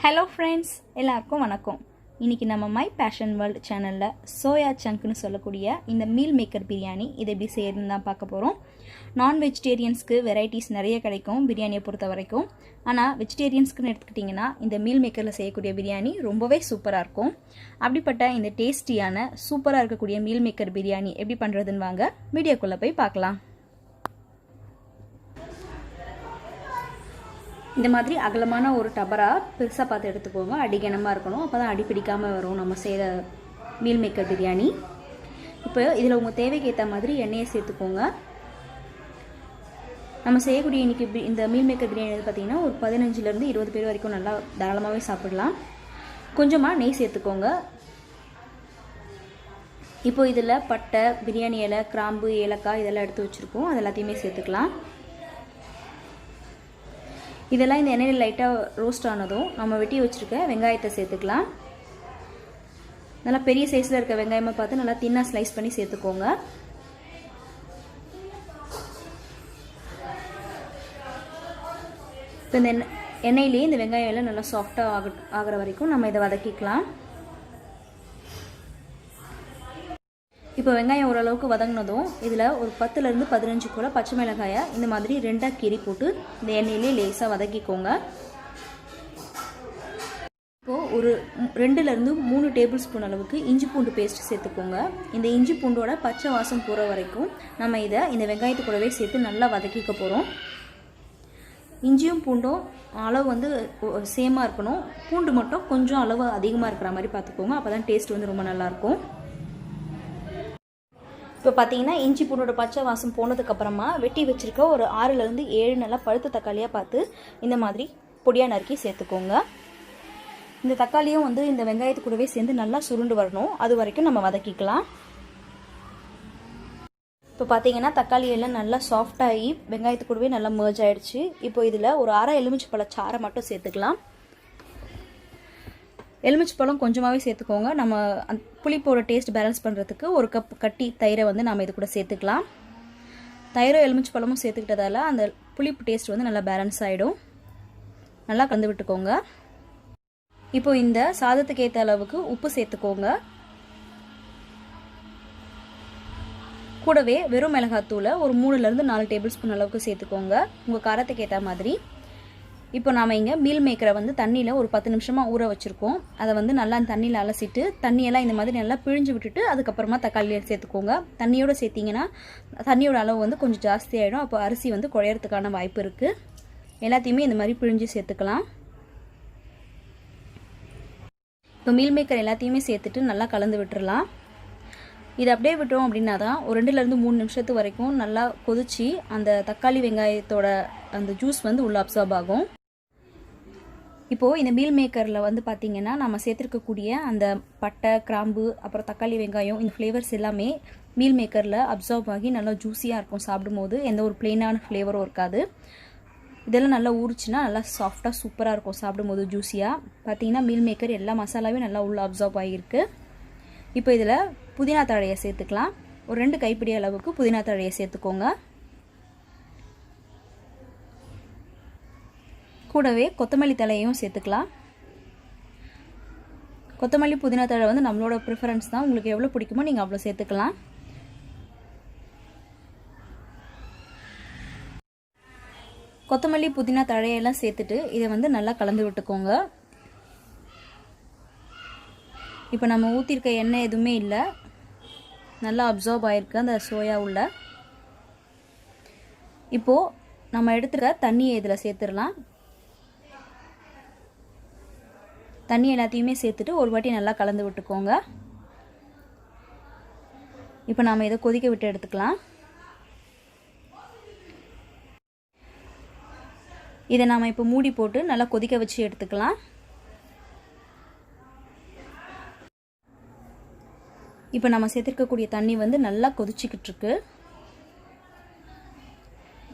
Hello friends, எல்லாருக்கும் வணக்கம். இன்றைக்கி நம்ம மை பேஷன் வேர்ல்டு சேனலில் சோயா சங்க்னு சொல்லக்கூடிய இந்த மீல் மேக்கர் பிரியாணி இதை எப்படி செய்யறதுன்னு தான் பார்க்க போகிறோம். நான் வெஜிடேரியன்ஸ்க்கு வெரைட்டிஸ் நிறைய கிடைக்கும் பிரியாணியை பொறுத்த வரைக்கும். ஆனால் வெஜிடேரியன்ஸ்க்குன்னு எடுத்துக்கிட்டிங்கன்னா இந்த மீல் மேக்கரில் செய்யக்கூடிய பிரியாணி ரொம்பவே சூப்பராக இருக்கும். அப்படிப்பட்ட இந்த டேஸ்டியான சூப்பராக இருக்கக்கூடிய மீல் மேக்கர் பிரியாணி எப்படி பண்ணுறதுன்னு வாங்க வீடியோக்குள்ளே போய் பார்க்கலாம். இந்த மாதிரி அகலமான ஒரு டபரா பெருசாக பார்த்து எடுத்துக்கோங்க. அடிகனமாக இருக்கணும், அப்போ தான் அடி பிடிக்காமல் வரும் நம்ம செய்கிற மீல் மேக்கர் பிரியாணி. இப்போ இதில் உங்கள் தேவைக்கு ஏற்ற மாதிரி எண்ணெயை சேர்த்துக்கோங்க. நம்ம செய்யக்கூடிய இன்றைக்கி இந்த மீல் மேக்கர் பிரியாணி பார்த்திங்கன்னா ஒரு 15லேருந்து 20 பேர் வரைக்கும் நல்லா தாராளமாகவே சாப்பிடலாம். கொஞ்சமாக நெய் சேர்த்துக்கோங்க. இப்போ இதில் பட்டை, பிரியாணி இலை, கிராம்பு, ஏலக்காய் இதெல்லாம் எடுத்து வச்சுருக்கோம். அது எல்லாத்தையுமே சேர்த்துக்கலாம். இதெல்லாம் இந்த எண்ணெயில் லைட்டாக ரோஸ்ட் ஆனதும் நம்ம வெட்டி வச்சுருக்க வெங்காயத்தை சேர்த்துக்கலாம். நல்லா பெரிய சைஸில் இருக்க வெங்காயமாக பார்த்து நல்லா தின்னாக ஸ்லைஸ் பண்ணி சேர்த்துக்கோங்க. இப்போ இந்த எண்ணெயிலேயே இந்த வெங்காயம் எல்லாம் நல்லா சாஃப்டாக ஆகிற வரைக்கும் நம்ம இதை வதக்கிக்கலாம். இப்போ வெங்காயம் ஓரளவுக்கு வதங்கினதும் இதில் ஒரு 10லேருந்து 15 போல் பச்சை மிளகாயை இந்த மாதிரி 2ஆக கீறி போட்டு இந்த எண்ணெயிலே லேசாக வதக்கிக்கோங்க. இப்போது ஒரு 2லேருந்து 3 டேபிள் ஸ்பூன் அளவுக்கு இஞ்சி பூண்டு பேஸ்ட் சேர்த்துக்கோங்க. இந்த இஞ்சி பூண்டோட பச்சை வாசம் போகிற வரைக்கும் நம்ம இதை இந்த வெங்காயத்து கூடவே சேர்த்து நல்லா வதக்கிக்க போகிறோம். இஞ்சியும் பூண்டும் அளவு வந்து சேமாக இருக்கணும். பூண்டு மட்டும் கொஞ்சம் அளவு அதிகமாக இருக்கிற மாதிரி பார்த்துக்கோங்க. அப்போ தான் டேஸ்ட் வந்து ரொம்ப நல்லாயிருக்கும். இப்போ பார்த்தீங்கன்னா இஞ்சி பூண்டோட பச்சை வாசம் போனதுக்கப்புறமா வெட்டி வச்சுருக்க ஒரு 6லேருந்து 7 நல்லா பழுத்த தக்காளியாக பார்த்து இந்த மாதிரி பொடியாக நறுக்கி சேர்த்துக்கோங்க. இந்த தக்காளியும் வந்து இந்த வெங்காயத்து கூடவே சேர்ந்து நல்லா சுருண்டு வரணும். அது வரைக்கும் நம்ம வதக்கிக்கலாம். இப்போ பார்த்தீங்கன்னா தக்காளி எல்லாம் நல்லா சாஃப்டாகி வெங்காயத்து கூடவே நல்லா மர்ஜ் ஆகிடுச்சு. இப்போ இதில் ஒரு அரை எலுமிச்சை பழ சாறை மட்டும் சேர்த்துக்கலாம். எலுமிச்சை பழம் கொஞ்சமாகவே சேர்த்துக்கோங்க. நம்ம புளிப்போட டேஸ்ட் பேலன்ஸ் பண்ணுறதுக்கு ஒரு கப் கட்டி தயிரை வந்து நம்ம இது கூட சேர்த்துக்கலாம். தயிரும் எலுமிச்சை பழமும் சேர்த்துக்கிட்டதால அந்த புளிப்பு டேஸ்ட் வந்து நல்லா பேலன்ஸ் ஆகிடும். நல்லா கலந்து விட்டுக்கோங்க. இப்போ இந்த சாதத்துக்கு ஏற்ற அளவுக்கு உப்பு சேர்த்துக்கோங்க. கூடவே வெறும் மிளகாத்தூளை ஒரு 3லேருந்து 4 டேபிள் ஸ்பூன் அளவுக்கு சேர்த்துக்கோங்க, உங்கள் காரத்துக்கு ஏற்ற மாதிரி. இப்போ நாம் இங்கே மீல் மேக்கரை வந்து தண்ணியில் ஒரு 10 நிமிஷமாக ஊற வச்சுருக்கோம். அதை வந்து நல்லா அந்த தண்ணியில் அலசிட்டு தண்ணியெல்லாம் இந்த மாதிரி நல்லா பிழிஞ்சு விட்டுட்டு அதுக்கப்புறமா தக்காளியை சேர்த்துக்கோங்க. தண்ணியோடு சேர்த்திங்கன்னா தண்ணியோட அளவு வந்து கொஞ்சம் ஜாஸ்தி ஆகிடும். அப்போ அரிசி வந்து குழையறதுக்கான வாய்ப்பு இருக்குது. எல்லாத்தையுமே இந்த மாதிரி பிழிஞ்சு சேர்த்துக்கலாம். இப்போ மீல் மேக்கர் எல்லாத்தையுமே சேர்த்துட்டு நல்லா கலந்து விட்டுறலாம். இதை அப்படியே விட்டோம் அப்படின்னா தான் ஒரு 2லேருந்து 3 நிமிஷத்து வரைக்கும் நல்லா கொதிச்சு அந்த தக்காளி வெங்காயத்தோட அந்த ஜூஸ் வந்து உள்ள அப்சார்ப் ஆகும். இப்போது இந்த மீல் மேக்கரில் வந்து பார்த்திங்கன்னா நம்ம சேர்த்துருக்கக்கூடிய அந்த பட்டை, கிராம்பு, அப்புறம் தக்காளி, வெங்காயம் இந்த ஃப்ளேவர்ஸ் எல்லாமே மீல் மேக்கரில் அப்சார்ப் ஆகி நல்லா ஜூஸியாக இருக்கும். சாப்பிடும்போது எந்த ஒரு பிளெயினான ஃப்ளேவரும் இருக்காது. இதெல்லாம் நல்லா ஊறிச்சுன்னா நல்லா சாஃப்டாக சூப்பராக இருக்கும் சாப்பிடும்போது ஜூஸியாக. பார்த்திங்கன்னா மீல் மேக்கர் எல்லா மசாலாவே நல்லா உள்ள அப்சார்ப் ஆகியிருக்கு. இப்போ இதில் புதினா தழையை சேர்த்துக்கலாம். ஒரு 2 கைப்பிடி அளவுக்கு புதினா தழையை சேர்த்துக்கோங்க. கூடவே கொத்தமல்லி தழையையும் சேர்த்துக்கலாம். கொத்தமல்லி புதினா தழை வந்து நம்மளோட ப்ரிஃபரன்ஸ் தான். உங்களுக்கு எவ்வளோ பிடிக்குமோ நீங்கள் அவ்வளோ சேர்த்துக்கலாம். கொத்தமல்லி புதினா தழையெல்லாம் சேர்த்துட்டு இதை வந்து நல்லா கலந்து விட்டுக்கோங்க. இப்போ நம்ம ஊற்றிருக்க எண்ணெய் எதுவுமே இல்லை, நல்லா அப்சார்ப் ஆகிருக்கு அந்த சோயா உள்ள. இப்போது நம்ம எடுத்துக்க தண்ணியை இதில் சேர்த்துடலாம். தண்ணி எல்லாத்தையுமே சேர்த்துட்டு ஒரு வாட்டி நல்லா கலந்து விட்டுக்கோங்க. இப்போ நாம் இதை கொதிக்க விட்டு எடுத்துக்கலாம். இதை நாம் இப்போ மூடி போட்டு நல்லா கொதிக்க வச்சு எடுத்துக்கலாம். இப்போ நம்ம சேர்த்துருக்கக்கூடிய தண்ணி வந்து நல்லா கொதிச்சிக்கிட்டு இருக்கு.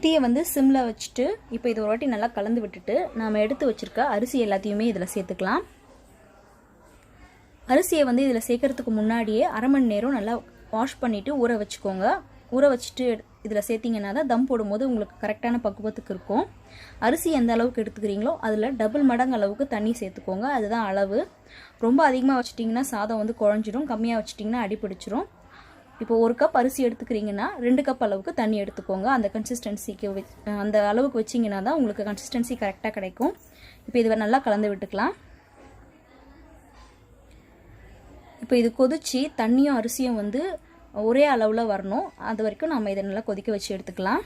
தீயை வந்து சிம்மில் வச்சுட்டு இப்போ இது ஒரு வாட்டி நல்லா கலந்து விட்டுட்டு நாம் எடுத்து வச்சுருக்க அரிசி எல்லாத்தையுமே இதில் சேர்த்துக்கலாம். அரிசியை வந்து இதில் சேர்க்கறதுக்கு முன்னாடியே 1/2 மணி நேரம் நல்லா வாஷ் பண்ணிவிட்டு ஊற வச்சுக்கோங்க. ஊற வச்சுட்டு இதில் சேர்த்திங்கன்னா தான் தம் போடும்போது உங்களுக்கு கரெக்டான பக்குவத்துக்கு இருக்கும். அரிசி எந்த அளவுக்கு எடுத்துக்கிறீங்களோ அதில் டபுள் மடங்கு அளவுக்கு தண்ணி சேர்த்துக்கோங்க. அதுதான் அளவு. ரொம்ப அதிகமாக வச்சிட்டிங்கன்னா சாதம் வந்து குழஞ்சிடும், கம்மியாக வச்சிட்டிங்கன்னா அடி பிடிச்சிரும். இப்போ 1 கப் அரிசி எடுத்துக்கிறீங்கன்னா 2 கப் அளவுக்கு தண்ணி எடுத்துக்கோங்க. அந்த கன்சிஸ்டன்சிக்கு அந்த அளவுக்கு வச்சிங்கன்னா தான் உங்களுக்கு கன்சிஸ்டன்சி கரெக்டாக கிடைக்கும். இப்போ இதை நல்லா கலந்து விட்டுக்கலாம். இப்போ இது கொதிச்சு தண்ணியும் அரிசியும் வந்து ஒரே அளவில் வரணும். அது வரைக்கும் நம்ம இதை நல்லா கொதிக்க வச்சு எடுத்துக்கலாம்.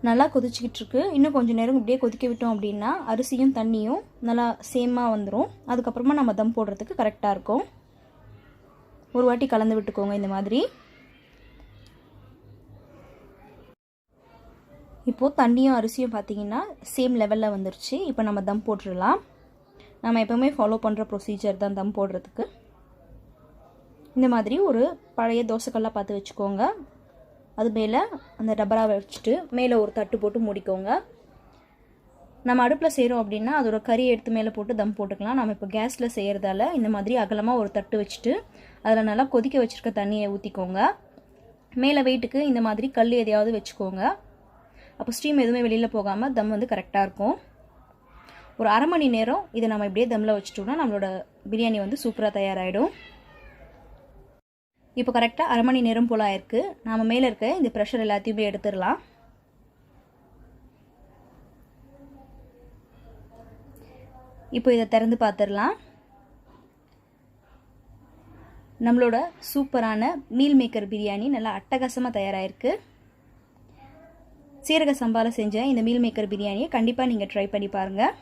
நல்லா கொதிச்சிக்கிட்டு இருக்கு. இன்னும் கொஞ்சம் நேரம் இப்படியே கொதிக்க விட்டோம் அப்படின்னா அரிசியும் தண்ணியும் நல்லா சேமாக வந்துடும். அதுக்கப்புறமா நம்ம தம் போடுறதுக்கு கரெக்டாக இருக்கும். ஒரு வாட்டி கலந்து விட்டுக்கோங்க இந்த மாதிரி. இப்போது தண்ணியும் அரிசியும் பார்த்திங்கன்னா சேம் லெவலில் வந்துருச்சு. இப்போ நம்ம தம் போட்டுடலாம். நம்ம எப்போவுமே ஃபாலோ பண்ணுற ப்ரொசீஜர் தான் தம் போடுறதுக்கு. இந்த மாதிரி ஒரு பழைய தோசைக்கல்லாம் பார்த்து வச்சுக்கோங்க. அது மேலே அந்த டபராவை வச்சுட்டு மேலே ஒரு தட்டு போட்டு மூடிக்கோங்க. நம்ம அடுப்பில் செய்கிறோம் அப்படின்னா அதோட கறி எடுத்து மேலே போட்டு தம் போட்டுக்கலாம். நம்ம இப்போ கேஸில் செய்கிறதால இந்த மாதிரி அகலமாக ஒரு தட்டு வச்சுட்டு அதில் நல்லா கொதிக்க வச்சுருக்க தண்ணியை ஊற்றிக்கோங்க. மேலே வெயிட்டுக்கு இந்த மாதிரி கல் எதையாவது வச்சுக்கோங்க. அப்போ ஸ்டீம் எதுவுமே வெளியில் போகாமல் தம் வந்து கரெக்டாக இருக்கும். ஒரு அரை மணி நேரம் இதை நம்ம இப்படியே தம்மில் வச்சுட்டோம்னா நம்மளோட பிரியாணி வந்து சூப்பராக தயாராகிடும். இப்போ கரெக்டாக அரை மணி நேரம் போல் ஆயிருக்கு. நாம் மேலே இருக்க இந்த ப்ரெஷர் எல்லாத்தையுமே எடுத்துடலாம். இப்போ இதை திறந்து பார்த்துடலாம். நம்மளோட சூப்பரான மீல் மேக்கர் பிரியாணி நல்லா அட்டகாசமாக தயாராகிருக்கு. சீரக சம்பாவில் செஞ்ச இந்த மீல் மேக்கர் பிரியாணியை கண்டிப்பாக நீங்கள் ட்ரை பண்ணி பாருங்கள்.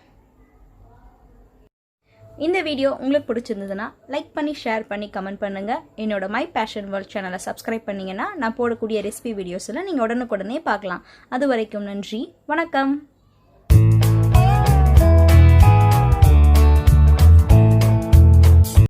இந்த வீடியோ உங்களுக்கு பிடிச்சிருந்ததுன்னா லைக் பண்ணி, ஷேர் பண்ணி, கமெண்ட் பண்ணுங்கள். என்னோட மை பேஷன் வேர்ல்ட் சேனலை சப்ஸ்கிரைப் பண்ணிங்கன்னா நான் போடக்கூடிய ரெசிபி வீடியோஸில் நீங்கள் உடனுக்குடனே பார்க்கலாம். அது வரைக்கும் நன்றி, வணக்கம்.